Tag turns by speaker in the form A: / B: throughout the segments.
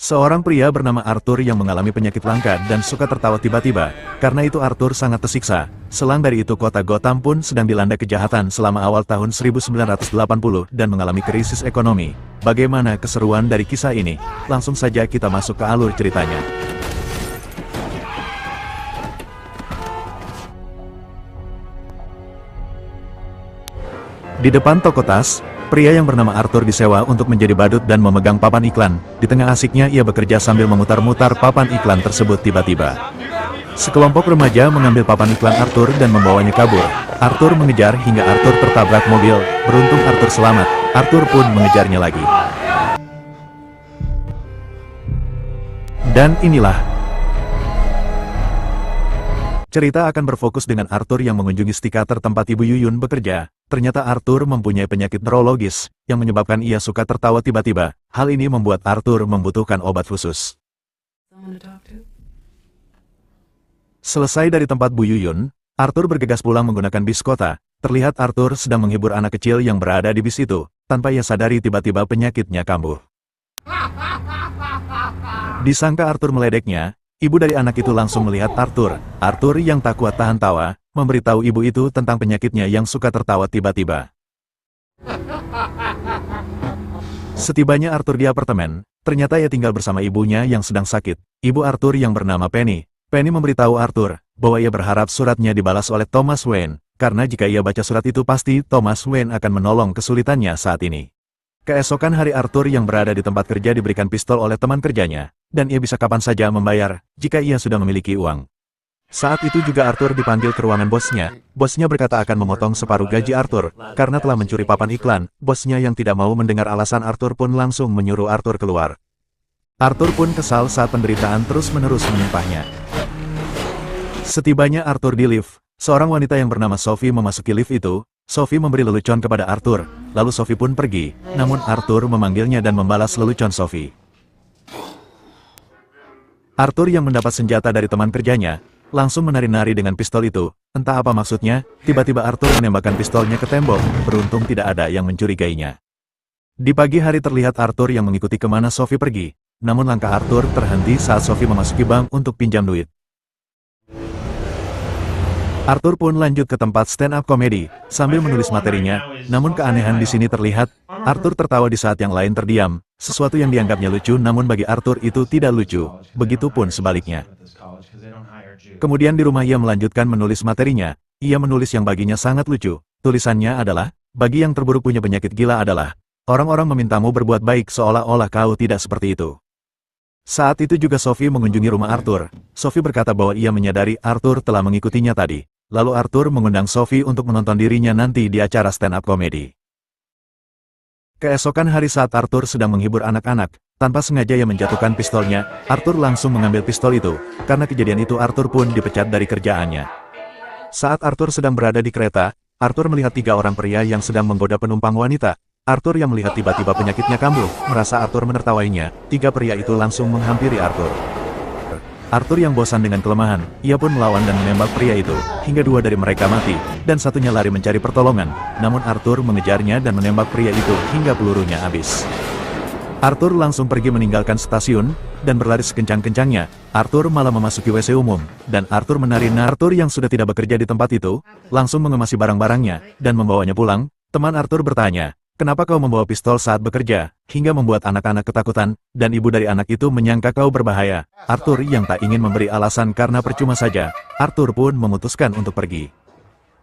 A: Seorang pria bernama Arthur yang mengalami penyakit langka dan suka tertawa tiba-tiba. Karena itu Arthur sangat tersiksa. Selang dari itu kota Gotham pun sedang dilanda kejahatan selama awal tahun 1980 dan mengalami krisis ekonomi. Bagaimana keseruan dari kisah ini? Langsung saja kita masuk ke alur ceritanya. Di depan toko tas, pria yang bernama Arthur disewa untuk menjadi badut dan memegang papan iklan. Di tengah asiknya ia bekerja sambil memutar-mutar papan iklan tersebut tiba-tiba. Sekelompok remaja mengambil papan iklan Arthur dan membawanya kabur. Arthur mengejar hingga Arthur tertabrak mobil. Beruntung Arthur selamat. Arthur pun mengejarnya lagi. Dan inilah cerita akan berfokus dengan Arthur yang mengunjungi stikater tempat Ibu Yuyun bekerja. Ternyata Arthur mempunyai penyakit neurologis, yang menyebabkan ia suka tertawa tiba-tiba. Hal ini membuat Arthur membutuhkan obat khusus. Selesai dari tempat Bu Yuyun, Arthur bergegas pulang menggunakan bis kota. Terlihat Arthur sedang menghibur anak kecil yang berada di bis itu. Tanpa ia sadari tiba-tiba penyakitnya kambuh. Disangka Arthur meledeknya, ibu dari anak itu langsung melihat Arthur. Arthur yang tak kuat tahan tawa, memberitahu ibu itu tentang penyakitnya yang suka tertawa tiba-tiba. Setibanya Arthur di apartemen, ternyata ia tinggal bersama ibunya yang sedang sakit. Ibu Arthur yang bernama Penny. Penny memberitahu Arthur bahwa ia berharap suratnya dibalas oleh Thomas Wayne, karena jika ia baca surat itu pasti Thomas Wayne akan menolong kesulitannya saat ini. Keesokan hari Arthur yang berada di tempat kerja diberikan pistol oleh teman kerjanya, dan ia bisa kapan saja membayar jika ia sudah memiliki uang. Saat itu juga Arthur dipanggil ke ruangan bosnya. Bosnya berkata akan memotong separuh gaji Arthur, karena telah mencuri papan iklan. Bosnya yang tidak mau mendengar alasan Arthur pun langsung menyuruh Arthur keluar. Arthur pun kesal saat penderitaan terus-menerus menimpahnya. Setibanya Arthur di lift, seorang wanita yang bernama Sophie memasuki lift itu. Sophie memberi lelucon kepada Arthur, lalu Sophie pun pergi, namun Arthur memanggilnya dan membalas lelucon Sophie. Arthur yang mendapat senjata dari teman kerjanya, langsung menari-nari dengan pistol itu. Entah apa maksudnya, tiba-tiba Arthur menembakkan pistolnya ke tembok, beruntung tidak ada yang mencurigainya. Di pagi hari terlihat Arthur yang mengikuti kemana Sophie pergi, namun langkah Arthur terhenti saat Sophie memasuki bank untuk pinjam duit. Arthur pun lanjut ke tempat stand-up komedi, sambil menulis materinya, namun keanehan di sini terlihat, Arthur tertawa di saat yang lain terdiam, sesuatu yang dianggapnya lucu namun bagi Arthur itu tidak lucu, begitupun sebaliknya. Kemudian di rumah ia melanjutkan menulis materinya, ia menulis yang baginya sangat lucu, tulisannya adalah, bagi yang terburuk punya penyakit gila adalah, orang-orang memintamu berbuat baik seolah-olah kau tidak seperti itu. Saat itu juga Sophie mengunjungi rumah Arthur. Sophie berkata bahwa ia menyadari Arthur telah mengikutinya tadi. Lalu Arthur mengundang Sophie untuk menonton dirinya nanti di acara stand-up komedi. Keesokan hari saat Arthur sedang menghibur anak-anak, tanpa sengaja ia menjatuhkan pistolnya, Arthur langsung mengambil pistol itu. Karena kejadian itu Arthur pun dipecat dari kerjaannya. Saat Arthur sedang berada di kereta, Arthur melihat 3 orang pria yang sedang menggoda penumpang wanita. Arthur yang melihat tiba-tiba penyakitnya kambuh, merasa Arthur menertawainya. 3 pria itu langsung menghampiri Arthur. Arthur yang bosan dengan kelemahan, ia pun melawan dan menembak pria itu, hingga 2 dari mereka mati, dan satunya lari mencari pertolongan. Namun Arthur mengejarnya dan menembak pria itu hingga pelurunya habis. Arthur langsung pergi meninggalkan stasiun, dan berlari sekencang-kencangnya. Arthur malah memasuki WC umum, dan Arthur menari-nari. Arthur yang sudah tidak bekerja di tempat itu, langsung mengemasi barang-barangnya, dan membawanya pulang. Teman Arthur bertanya, kenapa kau membawa pistol saat bekerja, hingga membuat anak-anak ketakutan, dan ibu dari anak itu menyangka kau berbahaya. Arthur yang tak ingin memberi alasan karena percuma saja, Arthur pun memutuskan untuk pergi.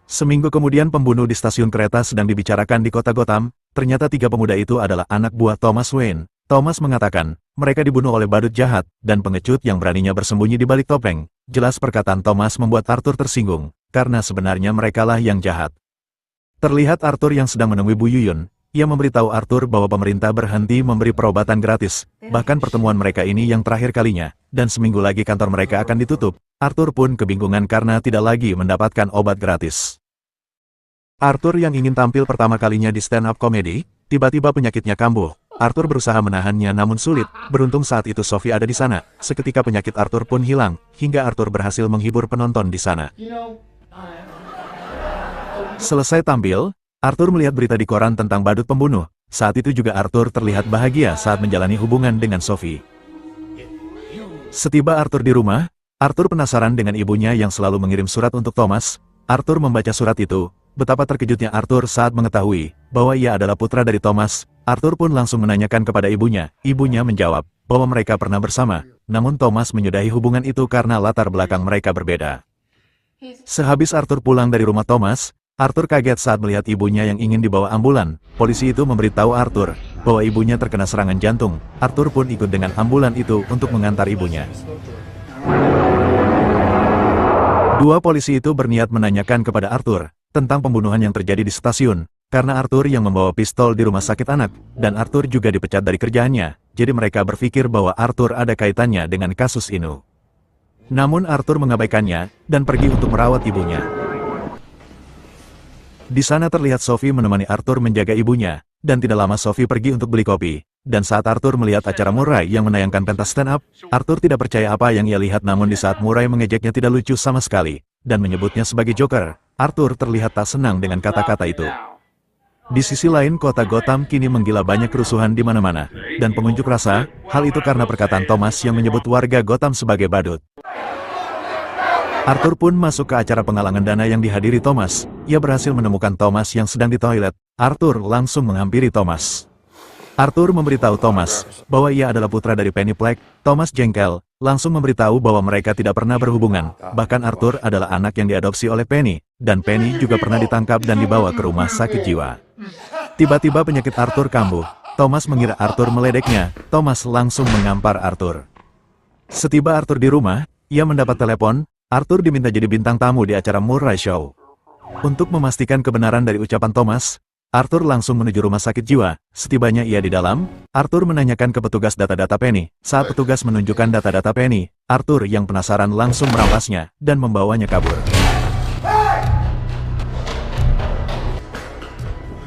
A: Seminggu kemudian pembunuh di stasiun kereta sedang dibicarakan di kota Gotham. Ternyata 3 pemuda itu adalah anak buah Thomas Wayne. Thomas mengatakan, mereka dibunuh oleh badut jahat, dan pengecut yang beraninya bersembunyi di balik topeng. Jelas perkataan Thomas membuat Arthur tersinggung, karena sebenarnya merekalah yang jahat. Terlihat Arthur yang sedang menemui Bu Yuyun. Ia memberitahu Arthur bahwa pemerintah berhenti memberi perobatan gratis, bahkan pertemuan mereka ini yang terakhir kalinya, dan seminggu lagi kantor mereka akan ditutup. Arthur pun kebingungan karena tidak lagi mendapatkan obat gratis. Arthur yang ingin tampil pertama kalinya di stand-up komedi, tiba-tiba penyakitnya kambuh. Arthur berusaha menahannya namun sulit, beruntung saat itu Sophie ada di sana. Seketika penyakit Arthur pun hilang, hingga Arthur berhasil menghibur penonton di sana. Selesai tampil, Arthur melihat berita di koran tentang badut pembunuh. Saat itu juga Arthur terlihat bahagia saat menjalani hubungan dengan Sophie. Setiba Arthur di rumah, Arthur penasaran dengan ibunya yang selalu mengirim surat untuk Thomas. Arthur membaca surat itu. Betapa terkejutnya Arthur saat mengetahui bahwa ia adalah putra dari Thomas. Arthur pun langsung menanyakan kepada ibunya. Ibunya menjawab bahwa mereka pernah bersama. Namun Thomas menyudahi hubungan itu karena latar belakang mereka berbeda. Sehabis Arthur pulang dari rumah Thomas, Arthur kaget saat melihat ibunya yang ingin dibawa ambulan. Polisi itu memberitahu Arthur bahwa ibunya terkena serangan jantung. Arthur pun ikut dengan ambulan itu untuk mengantar ibunya. Dua polisi itu berniat menanyakan kepada Arthur tentang pembunuhan yang terjadi di stasiun, karena Arthur yang membawa pistol di rumah sakit anak, dan Arthur juga dipecat dari kerjaannya, jadi mereka berpikir bahwa Arthur ada kaitannya dengan kasus ini. Namun Arthur mengabaikannya, dan pergi untuk merawat ibunya. Di sana terlihat Sophie menemani Arthur menjaga ibunya, dan tidak lama Sophie pergi untuk beli kopi. Dan saat Arthur melihat acara Murray yang menayangkan pentas stand up, Arthur tidak percaya apa yang ia lihat, namun di saat Murray mengejeknya tidak lucu sama sekali, dan menyebutnya sebagai Joker, Arthur terlihat tak senang dengan kata-kata itu. Di sisi lain, kota Gotham kini menggila, banyak kerusuhan di mana-mana, dan pengunjuk rasa, hal itu karena perkataan Thomas yang menyebut warga Gotham sebagai badut. Arthur pun masuk ke acara penggalangan dana yang dihadiri Thomas. Ia berhasil menemukan Thomas yang sedang di toilet. Arthur langsung menghampiri Thomas. Arthur memberitahu Thomas bahwa ia adalah putra dari Penny Black. Thomas jengkel, langsung memberitahu bahwa mereka tidak pernah berhubungan. Bahkan Arthur adalah anak yang diadopsi oleh Penny, dan Penny juga pernah ditangkap dan dibawa ke rumah sakit jiwa. Tiba-tiba penyakit Arthur kambuh. Thomas mengira Arthur meledeknya. Thomas langsung mengampar Arthur. Setiba Arthur di rumah, ia mendapat telepon. Arthur diminta jadi bintang tamu di acara Murray Show. Untuk memastikan kebenaran dari ucapan Thomas, Arthur langsung menuju rumah sakit jiwa. Setibanya ia di dalam, Arthur menanyakan ke petugas data-data Penny. Saat petugas menunjukkan data-data Penny, Arthur yang penasaran langsung merampasnya dan membawanya kabur.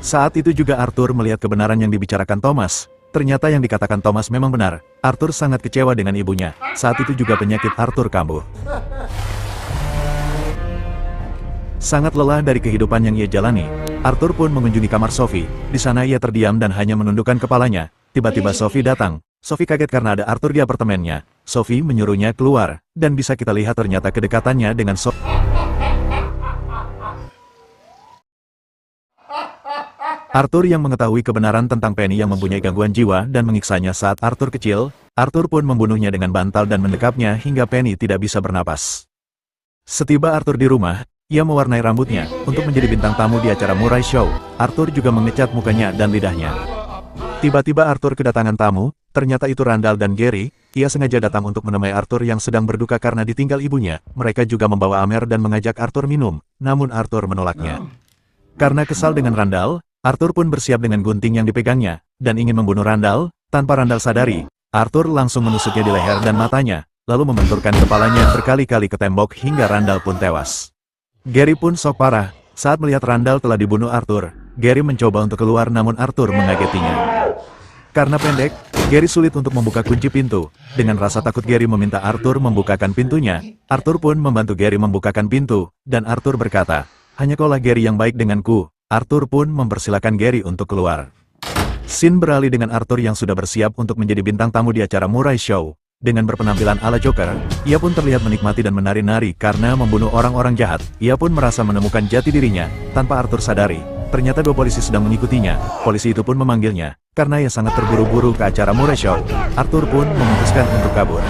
A: Saat itu juga Arthur melihat kebenaran yang dibicarakan Thomas. Ternyata yang dikatakan Thomas memang benar. Arthur sangat kecewa dengan ibunya. Saat itu juga penyakit Arthur kambuh. Sangat lelah dari kehidupan yang ia jalani, Arthur pun mengunjungi kamar Sophie. Di sana ia terdiam dan hanya menundukkan kepalanya. Tiba-tiba Sophie datang. Sophie kaget karena ada Arthur di apartemennya. Sophie menyuruhnya keluar, dan bisa kita lihat ternyata kedekatannya dengan Sophie. Arthur yang mengetahui kebenaran tentang Penny yang mempunyai gangguan jiwa dan mengiksanya saat Arthur kecil, Arthur pun membunuhnya dengan bantal dan mendekapnya hingga Penny tidak bisa bernapas. Setiba Arthur di rumah, ia mewarnai rambutnya untuk menjadi bintang tamu di acara Murray Show. Arthur juga mengecat mukanya dan lidahnya. Tiba-tiba Arthur kedatangan tamu, ternyata itu Randall dan Gary. Ia sengaja datang untuk menemui Arthur yang sedang berduka karena ditinggal ibunya. Mereka juga membawa Amer dan mengajak Arthur minum, namun Arthur menolaknya. Karena kesal dengan Randall, Arthur pun bersiap dengan gunting yang dipegangnya, dan ingin membunuh Randall. Tanpa Randall sadari, Arthur langsung menusuknya di leher dan matanya, lalu membenturkan kepalanya berkali-kali ke tembok hingga Randall pun tewas. Gary pun shock parah. Saat melihat Randall telah dibunuh Arthur, Gary mencoba untuk keluar namun Arthur mengagetinya. Karena pendek, Gary sulit untuk membuka kunci pintu. Dengan rasa takut Gary meminta Arthur membukakan pintunya. Arthur pun membantu Gary membukakan pintu, dan Arthur berkata, "Hanya kaulah Gary yang baik denganku." Arthur pun mempersilakan Gary untuk keluar. Scene beralih dengan Arthur yang sudah bersiap untuk menjadi bintang tamu di acara Murray Show. Dengan berpenampilan ala Joker, ia pun terlihat menikmati dan menari-nari karena membunuh orang-orang jahat. Ia pun merasa menemukan jati dirinya, tanpa Arthur sadari. Ternyata dua polisi sedang mengikutinya. Polisi itu pun memanggilnya. Karena ia sangat terburu-buru ke acara Murray Show, Arthur pun memutuskan untuk kabur.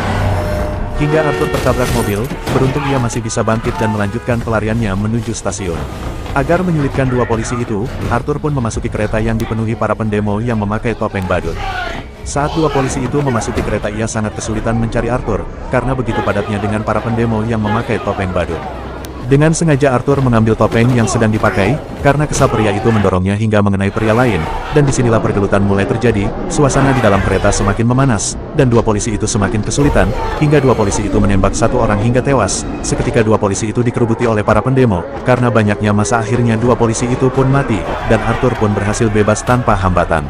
A: Hingga Arthur tertabrak mobil, beruntung ia masih bisa bangkit dan melanjutkan pelariannya menuju stasiun. Agar menyulitkan dua polisi itu, Arthur pun memasuki kereta yang dipenuhi para pendemo yang memakai topeng badut. Saat dua polisi itu memasuki kereta, ia sangat kesulitan mencari Arthur, karena begitu padatnya dengan para pendemo yang memakai topeng badut. Dengan sengaja Arthur mengambil topeng yang sedang dipakai, karena kesal pria itu mendorongnya hingga mengenai pria lain, dan disinilah pergelutan mulai terjadi. Suasana di dalam kereta semakin memanas, dan dua polisi itu semakin kesulitan, hingga dua polisi itu menembak satu orang hingga tewas. Seketika dua polisi itu dikerubuti oleh para pendemo, karena banyaknya massa akhirnya dua polisi itu pun mati, dan Arthur pun berhasil bebas tanpa hambatan.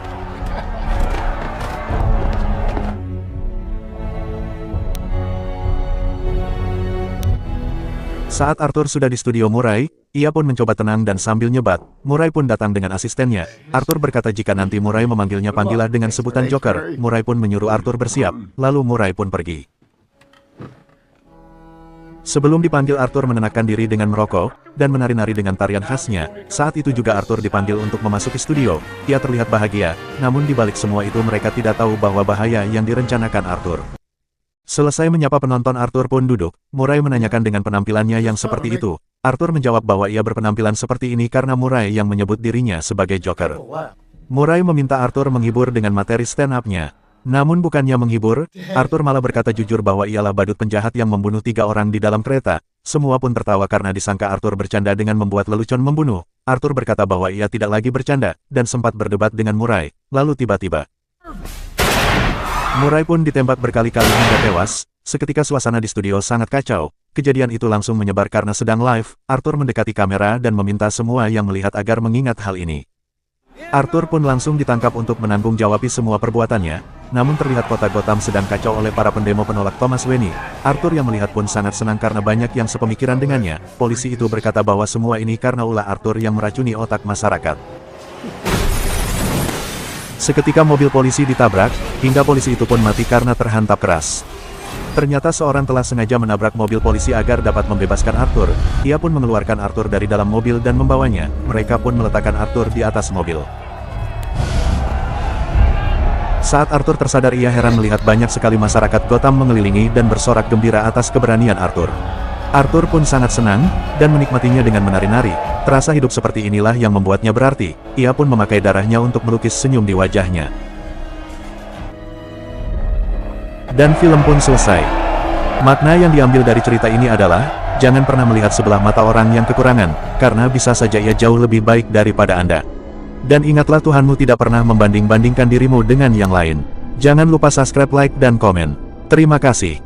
A: Saat Arthur sudah di studio Murray, ia pun mencoba tenang dan sambil nyebat. Murray pun datang dengan asistennya. Arthur berkata jika nanti Murray memanggilnya, panggillah dengan sebutan Joker. Murray pun menyuruh Arthur bersiap, lalu Murray pun pergi. Sebelum dipanggil, Arthur menenangkan diri dengan merokok, dan menari-nari dengan tarian khasnya. Saat itu juga Arthur dipanggil untuk memasuki studio. Ia terlihat bahagia, namun di balik semua itu mereka tidak tahu bahwa bahaya yang direncanakan Arthur. Selesai menyapa penonton, Arthur pun duduk. Murray menanyakan dengan penampilannya yang seperti itu. Arthur menjawab bahwa ia berpenampilan seperti ini karena Murray yang menyebut dirinya sebagai Joker. Murray meminta Arthur menghibur dengan materi stand-up-nya. Namun bukannya menghibur, Arthur malah berkata jujur bahwa ialah badut penjahat yang membunuh 3 orang di dalam kereta. Semua pun tertawa karena disangka Arthur bercanda dengan membuat lelucon membunuh. Arthur berkata bahwa ia tidak lagi bercanda, dan sempat berdebat dengan Murray. Lalu tiba-tiba, Murray pun ditembak berkali-kali hingga tewas. Seketika suasana di studio sangat kacau. Kejadian itu langsung menyebar karena sedang live. Arthur mendekati kamera dan meminta semua yang melihat agar mengingat hal ini. Arthur pun langsung ditangkap untuk menanggung jawabi semua perbuatannya. Namun terlihat kota Gotham sedang kacau oleh para pendemo penolak Thomas Wayne. Arthur yang melihat pun sangat senang karena banyak yang sepemikiran dengannya. Polisi itu berkata bahwa semua ini karena ulah Arthur yang meracuni otak masyarakat. Seketika mobil polisi ditabrak, hingga polisi itu pun mati karena terhantam keras. Ternyata seorang telah sengaja menabrak mobil polisi agar dapat membebaskan Arthur. Ia pun mengeluarkan Arthur dari dalam mobil dan membawanya. Mereka pun meletakkan Arthur di atas mobil. Saat Arthur tersadar, ia heran melihat banyak sekali masyarakat Gotham mengelilingi dan bersorak gembira atas keberanian Arthur. Arthur pun sangat senang, dan menikmatinya dengan menari-nari. Terasa hidup seperti inilah yang membuatnya berarti. Ia pun memakai darahnya untuk melukis senyum di wajahnya. Dan film pun selesai. Makna yang diambil dari cerita ini adalah, jangan pernah melihat sebelah mata orang yang kekurangan, karena bisa saja ia jauh lebih baik daripada Anda. Dan ingatlah, Tuhanmu tidak pernah membanding-bandingkan dirimu dengan yang lain. Jangan lupa subscribe, like, dan komen. Terima kasih.